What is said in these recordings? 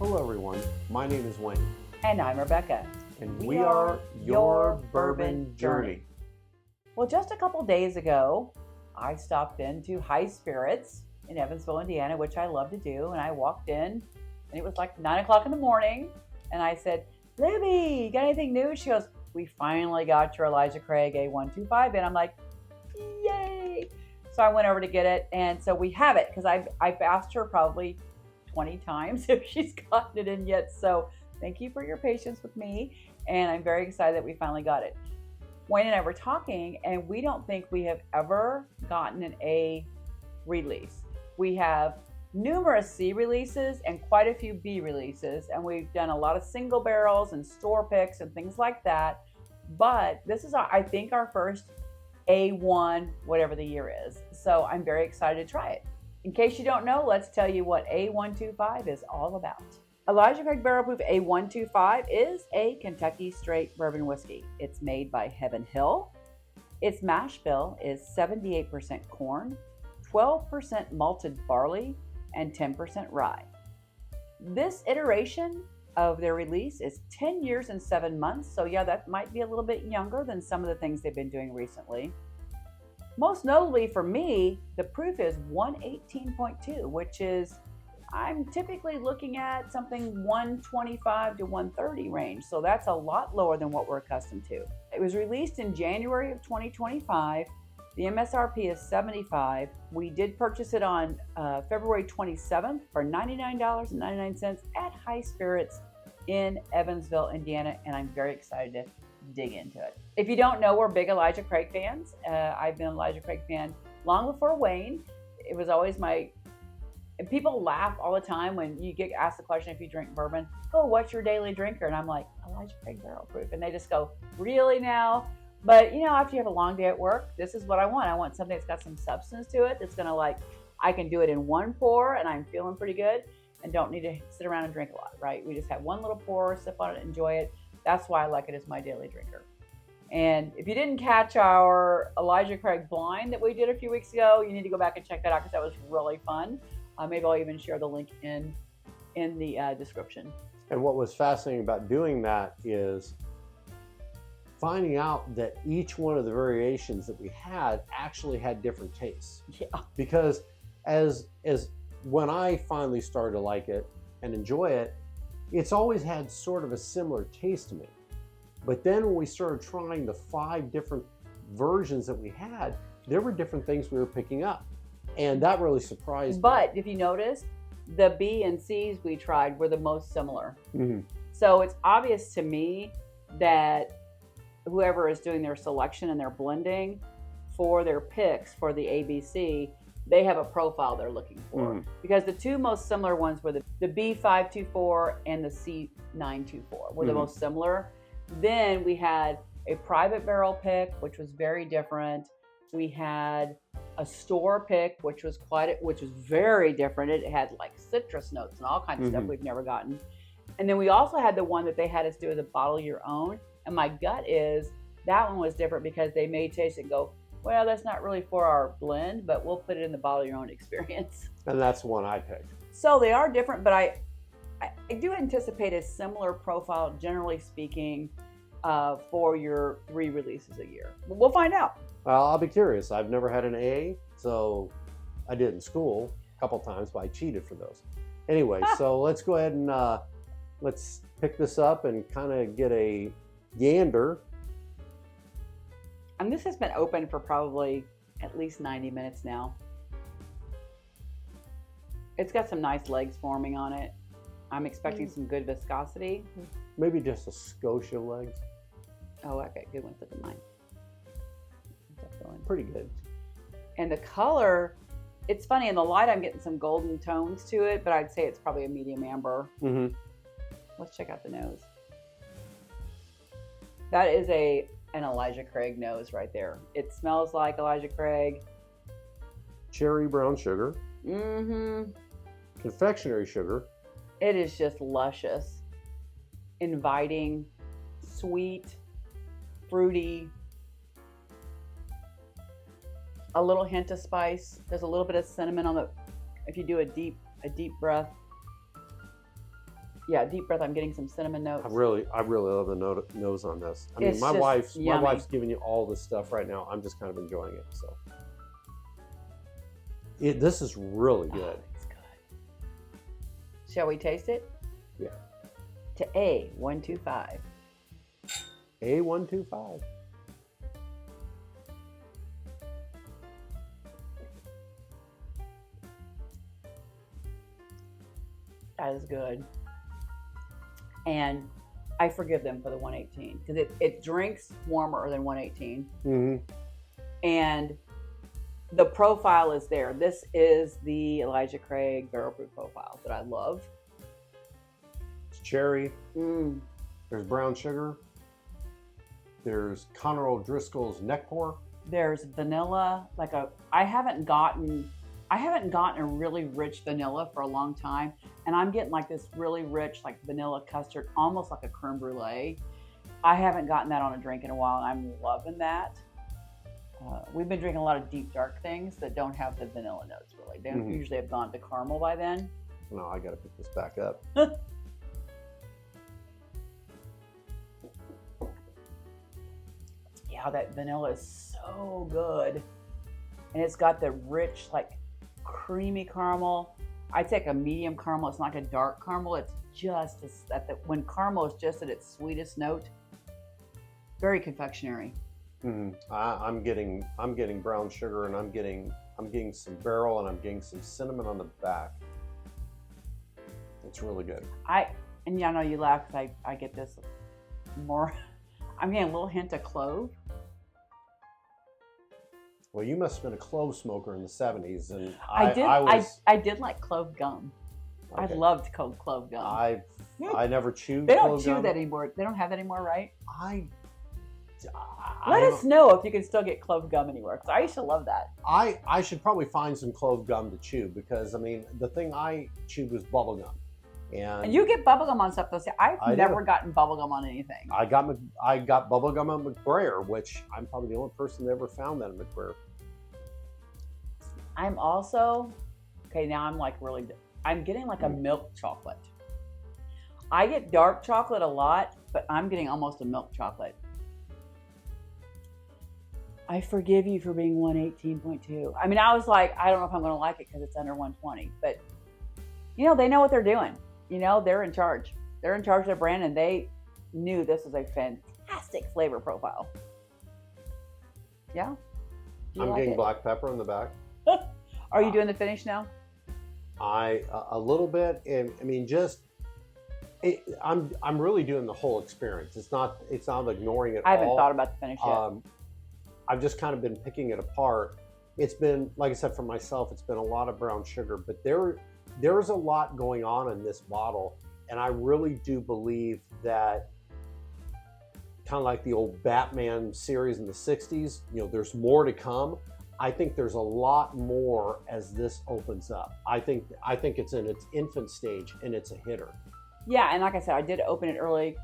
Hello everyone, my name is Wayne. And I'm Rebecca. And we are your Bourbon Journey. Well, just a couple days ago, I stopped into High Spirits in Evansville, Indiana, which I love to do. And I walked in and it was like 9 o'clock in the morning. And I said, Libby, you got anything new? She goes, we finally got your Elijah Craig A125. And I'm like, yay. So I went over to get it. And so we have it because I've asked her probably 20 times if she's gotten it in yet. So thank you for your patience with me. And I'm very excited that we finally got it. Wayne and I were talking, and we don't think we have ever gotten an A release. We have numerous C releases and quite a few B releases, and we've done a lot of single barrels and store picks and things like that. But this is, I think, our first A1, whatever the year is. So I'm very excited to try it. In case you don't know, let's tell you what A125 is all about. Elijah Craig Barrel Proof A125 is a Kentucky straight bourbon whiskey. It's made by Heaven Hill. Its mash bill is 78% corn, 12% malted barley, and 10% rye. This iteration of their release is 10 years and 7 months, so yeah, that might be a little bit younger than some of the things they've been doing recently. Most notably for me, the proof is 118.2, which is, I'm typically looking at something 125 to 130 range. So that's a lot lower than what we're accustomed to. It was released in January of 2025. The MSRP is $75. We did purchase it on February 27th for $99.99 at High Spirits in Evansville, Indiana. And I'm very excited to dig into it. If you don't know, we're big Elijah Craig fans. I've been an Elijah Craig fan long before Wayne. It was always and people laugh all the time when you get asked the question if you drink bourbon, oh, what's your daily drinker? And I'm like, Elijah Craig Barrel Proof. And they just go, really now? But you know, after you have a long day at work, this is what I want. I want something that's got some substance to it. That's gonna I can do it in one pour and I'm feeling pretty good and don't need to sit around and drink a lot, right? We just have one little pour, sip on it, enjoy it. That's why I like it as my daily drinker. And if you didn't catch our Elijah Craig blind that we did a few weeks ago, you need to go back and check that out because that was really fun. Maybe I'll even share the link in the description. And what was fascinating about doing that is finding out that each one of the variations that we had actually had different tastes. Yeah. Because as when I finally started to like it and enjoy it, it's always had sort of a similar taste to me. But then when we started trying the 5 different versions that we had, there were different things we were picking up. And that really surprised me. But if you notice, the B and C's we tried were the most similar. Mm-hmm. So it's obvious to me that whoever is doing their selection and their blending for their picks for the ABC, they have a profile they're looking for. Mm-hmm. Because the 2 most similar ones were the B524 and the C924 were the most similar. Then we had a private barrel pick, which was very different. We had a store pick, which was very different. It had like citrus notes and all kinds of stuff we've never gotten. And then we also had the one that they had us do as a bottle your own. And my gut is that one was different because they may taste it and go, well, that's not really for our blend, but we'll put it in the bottle your own experience. And that's the one I picked. So they are different, but I do anticipate a similar profile, generally speaking, for your 3 releases a year. But we'll find out. Well, I'll be curious. I've never had an A, so I did in school a couple times, but I cheated for those. Anyway, so let's go ahead and let's pick this up and kind of get a gander. And this has been open for probably at least 90 minutes now. It's got some nice legs forming on it. I'm expecting some good viscosity. Maybe just a Scotia legs. Oh, okay, good one. Look at mine. Pretty good. And the color, it's funny, in the light I'm getting some golden tones to it, but I'd say it's probably a medium amber. Mm-hmm. Let's check out the nose. That is an Elijah Craig nose right there. It smells like Elijah Craig. Cherry brown sugar. Mm-hmm. Confectionery sugar. It is just luscious, inviting, sweet, fruity, a little hint of spice. There's a little bit of cinnamon on the, if you do a deep breath. Yeah, deep breath. I'm getting some cinnamon notes. I really love the nose on this. I mean, It's my just yummy. wife's giving you all this stuff right now. I'm just kind of enjoying it. So, this is really good. Oh, it's good. Shall we taste it? Yeah. To A125. A125. That is good. And I forgive them for the 118 because it drinks warmer than 118. Mm-hmm. And the profile is there. This is the Elijah Craig barrel proof profile that I love. It's cherry. Mm. There's brown sugar. There's Conor O'Driscoll's neck pour. There's vanilla. I haven't gotten a really rich vanilla for a long time, and I'm getting like this really rich like vanilla custard, almost like a creme brulee. I haven't gotten that on a drink in a while, and I'm loving that. We've been drinking a lot of deep dark things that don't have the vanilla notes really. They usually have gone to caramel by then. No, I got to pick this back up. Yeah, that vanilla is so good. And it's got the rich, like creamy caramel. I take a medium caramel. It's not like a dark caramel. It's just when caramel is just at its sweetest note. Very confectionery. Mm-hmm. I'm getting brown sugar, and I'm getting some barrel, and I'm getting some cinnamon on the back. It's really good. I know you laugh because I get this more. I'm getting a little hint of clove. Well, you must have been a clove smoker in the 70s, and I did like clove gum. Okay. I loved clove gum. I never chewed. They don't clove chew gum. that anymore. They don't have that anymore, right? Let us know if you can still get clove gum anywhere, because I used to love that. I should probably find some clove gum to chew, because I mean the thing I chewed was bubble gum, and you get bubble gum on stuff though. See, I've never gotten bubble gum on anything. I got bubble gum on McBrayer, which I'm probably the only person that ever found that at McBrayer. I'm also now I'm getting like a milk chocolate. I get dark chocolate a lot, but I'm getting almost a milk chocolate. I forgive you for being 118.2. I mean, I was like, I don't know if I'm going to like it because it's under 120, but they know what they're doing. They're in charge. They're in charge of their brand, and they knew this was a fantastic flavor profile. Yeah. I'm getting black pepper in the back. Are you doing the finish now? A little bit, and I mean, I'm really doing the whole experience. It's not ignoring it. I haven't thought about the finish yet. I've just kind of been picking it apart. It's been, like I said, for myself, it's been a lot of brown sugar, but there's a lot going on in this bottle, and I really do believe that, kind of like the old Batman series in the 60s, there's more to come. I think there's a lot more as this opens up. I think it's in its infant stage, and it's a hitter. Yeah, and like I said, I did open it early.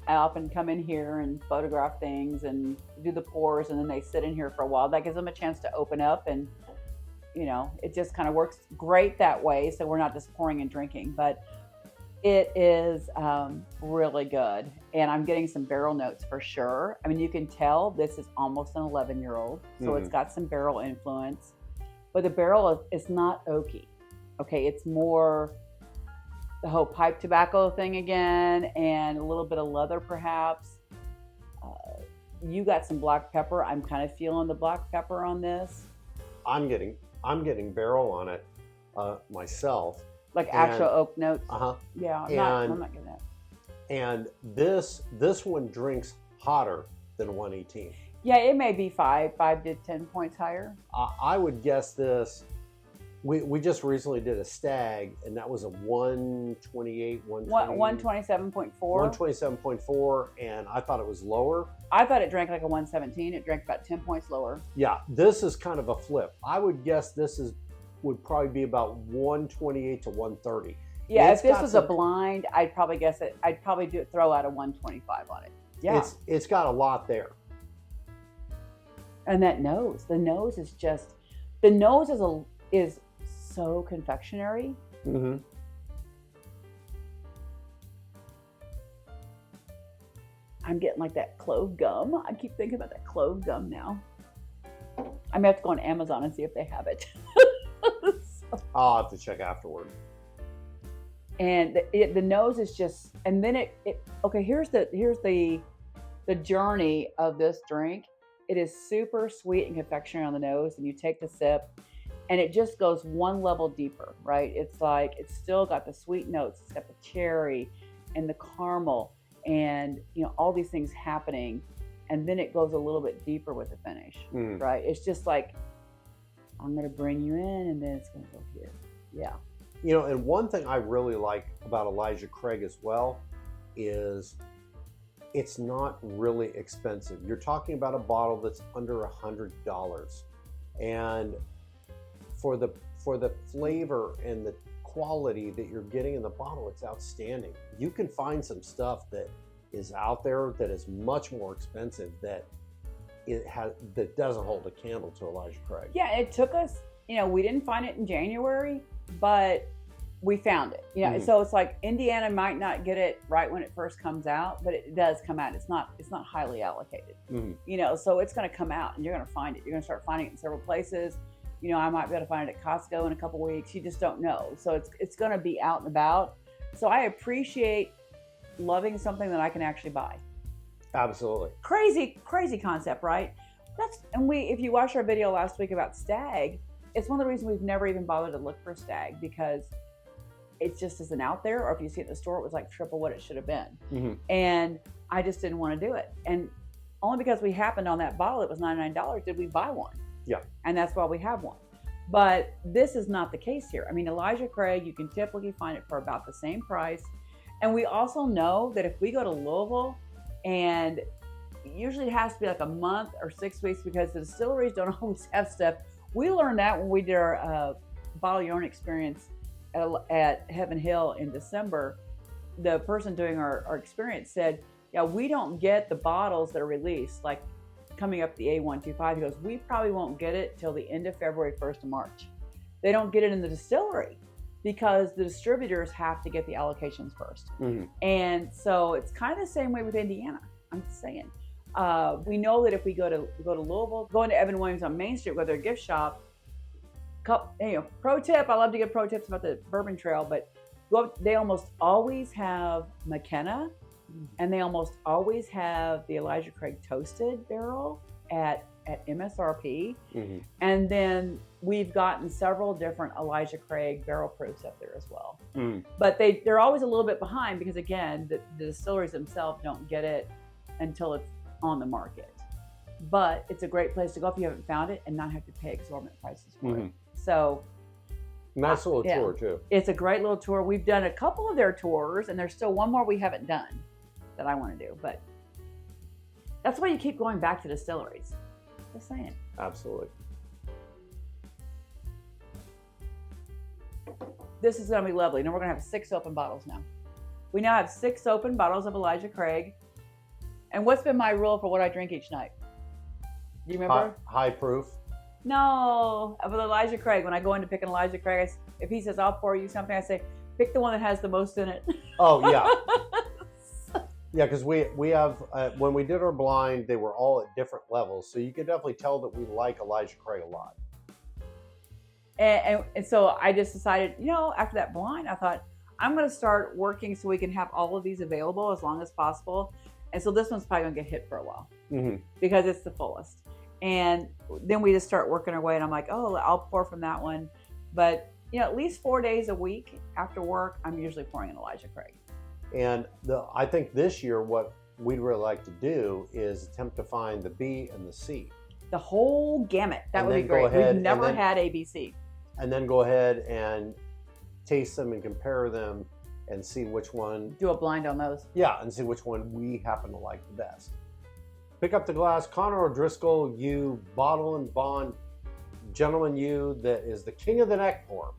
I often come in here and photograph things and do the pours, and then they sit in here for a while. That gives them a chance to open up, and it just kind of works great that way. So we're not just pouring and drinking, but it is really good. And I'm getting some barrel notes for sure. I mean, you can tell this is almost an 11-year-old, so it's got some barrel influence, but the barrel is not oaky. Okay, it's more the whole pipe tobacco thing again, and a little bit of leather perhaps. You got some black pepper. I'm kind of feeling the black pepper on this. I'm getting barrel on it myself. Like actual oak notes. Yeah, I'm not getting that. And this one drinks hotter than 118. Yeah, it may be 5 to 10 points higher. I would guess this. We just recently did a stag, and that was a 128, 127.4. 127.4, and I thought it was lower. I thought it drank like a 117. It drank about 10 points lower. Yeah, this is kind of a flip. I would guess this would probably be about 128 to 130. Yeah, if this was a blind, I'd probably guess it. I'd probably throw out a 125 on it. Yeah, it's got a lot there. And that nose, the nose is is so confectionery. Mm-hmm. I'm getting like that clove gum. I keep thinking about that clove gum now. I may have to go on Amazon and see if they have it. I'll have to check afterward. And the nose is just, and then okay, here's the journey of this drink. It is super sweet and confectionery on the nose, and you take the sip, and it just goes one level deeper, right? It's like, it's still got the sweet notes, it's got the cherry and the caramel, and all these things happening, and then it goes a little bit deeper with the finish, right? It's just like, I'm gonna bring you in, and then it's gonna go here. Yeah. And one thing I really like about Elijah Craig as well is it's not really expensive. You're talking about a bottle that's under $100, and for the flavor and the quality that you're getting in the bottle, it's outstanding. You can find some stuff that is out there that is much more expensive that doesn't hold a candle to Elijah Craig. Yeah, it took us, we didn't find it in January, but we found it. So it's like Indiana might not get it right when it first comes out, but it does come out. It's not highly allocated. So it's going to come out, and you're going to find it. You're going to start finding it in several places. I might be able to find it at Costco in a couple weeks. You just don't know. So it's going to be out and about. So I appreciate loving something that I can actually buy. Absolutely. Crazy concept, right? If you watched our video last week about Stag, it's one of the reasons we've never even bothered to look for Stag, because it just isn't out there. Or if you see it in the store, it was like triple what it should have been. And I just didn't want to do it. And only because we happened on that bottle, it was $99, did we buy one. Yeah. And that's why we have one. But this is not the case here. I mean, Elijah Craig, you can typically find it for about the same price. And we also know that if we go to Louisville, and usually it has to be like a month or 6 weeks, because the distilleries don't always have stuff. We learned that when we did our bottle yarn experience at Heaven Hill in December. The person doing our experience said, yeah, we don't get the bottles that are released, like coming up the A125. He goes, we probably won't get it till the end of February, 1st of March. They don't get it in the distillery because the distributors have to get the allocations first. And so it's kind of the same way with Indiana. I'm just saying. We know that if we go to Louisville, going to Evan Williams on Main Street, go to their gift shop. Pro tip, I love to give pro tips about the Bourbon Trail, but they almost always have McKenna, and they almost always have the Elijah Craig Toasted barrel at MSRP. And then we've gotten several different Elijah Craig barrel proofs up there as well. But they're always a little bit behind, because again, the distilleries themselves don't get it until it's on the market. But it's a great place to go if you haven't found it and not have to pay exorbitant prices for it. So nice little tour too. It's a great little tour. We've done a couple of their tours, and there's still one more we haven't done that I want to do. But that's why you keep going back to distilleries. Just saying. Absolutely. This is going to be lovely. Now we're going to have 6 open bottles now. We now have 6 open bottles of Elijah Craig. And what's been my rule for what I drink each night? Do you remember? High proof. No, with Elijah Craig, when I go in to pick an Elijah Craig, if he says, I'll pour you something, I say, pick the one that has the most in it. Oh, yeah. Yeah, because we have, when we did our blind, they were all at different levels. So you can definitely tell that we like Elijah Craig a lot. And so I just decided, after that blind, I thought, I'm going to start working so we can have all of these available as long as possible. And so this one's probably going to get hit for a while because it's the fullest. And then we just start working our way, and I'm like, oh, I'll pour from that one. But, at least 4 days a week after work, I'm usually pouring an Elijah Craig. And I think this year what we'd really like to do is attempt to find the B and the C. The whole gamut. That would be great. We've never had ABC. And then go ahead and taste them and compare them and see which one. Do a blind on those. Yeah, and see which one we happen to like the best. Pick up the glass. Conor O'Driscoll, you bottle and bond gentleman, you that is the king of the neck pour.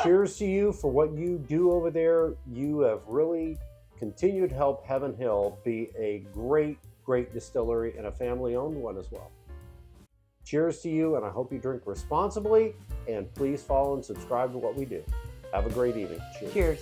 Cheers to you for what you do over there. You have really continued to help Heaven Hill be a great, great distillery and a family-owned one as well. Cheers to you, and I hope you drink responsibly, and please follow and subscribe to what we do. Have a great evening. Cheers. Cheers.